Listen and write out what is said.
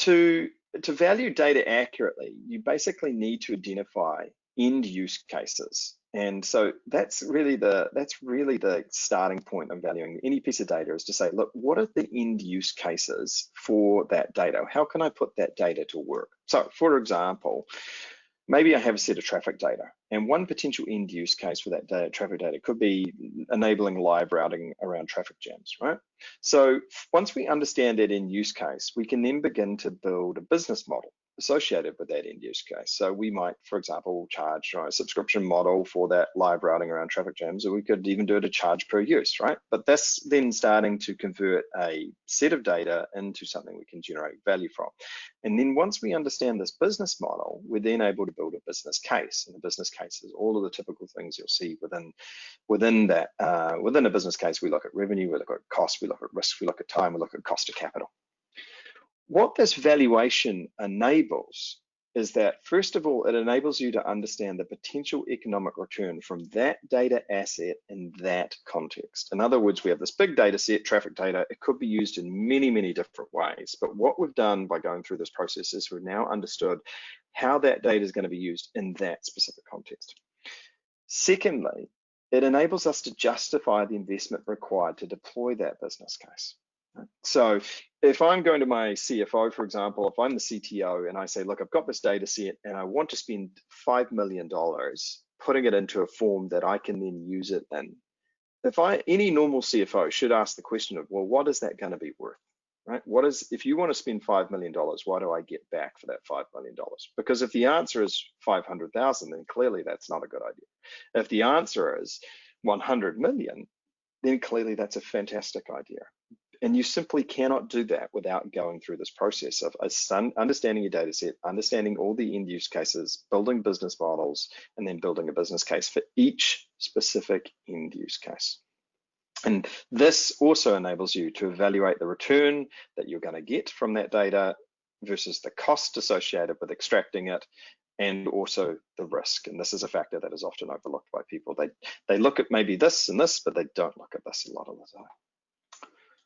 To value data accurately, you basically need to identify end use cases. And so that's really the starting point of valuing any piece of data, is to say, look, what are the end use cases for that data? How can I put that data to work? So for example, maybe I have a set of traffic data, and one potential end use case for that traffic data could be enabling live routing around traffic jams, right? So once we understand that end use case, we can then begin to build a business model associated with that end use case. So we might, for example, charge a subscription model for that live routing around traffic jams, or we could even do it a charge per use, right? But that's then starting to convert a set of data into something we can generate value from. And then once we understand this business model, we're then able to build a business case. And the business case is all of the typical things you'll see within a business case. We look at revenue, we look at cost, we look at risk, we look at time, we look at cost of capital. What this valuation enables is that, first of all, it enables you to understand the potential economic return from that data asset in that context. In other words, we have this big data set, traffic data. It could be used in many, many different ways. But what we've done by going through this process is we've now understood how that data is going to be used in that specific context. Secondly, it enables us to justify the investment required to deploy that business case. So if I'm going to my CFO, for example, if I'm the CTO and I say, look, I've got this data set and I want to spend $5 million putting it into a form that I can then use it in, any normal CFO should ask the question of, well, what is that going to be worth, right? If you want to spend $5 million, what do I get back for that $5 million? Because if the answer is 500,000, then clearly that's not a good idea. If the answer is 100 million, then clearly that's a fantastic idea. And you simply cannot do that without going through this process of understanding your data set, understanding all the end use cases, building business models, and then building a business case for each specific end use case. And this also enables you to evaluate the return that you're going to get from that data versus the cost associated with extracting it, and also the risk. And this is a factor that is often overlooked by people. They look at maybe this and this, but they don't look at this a lot of the time.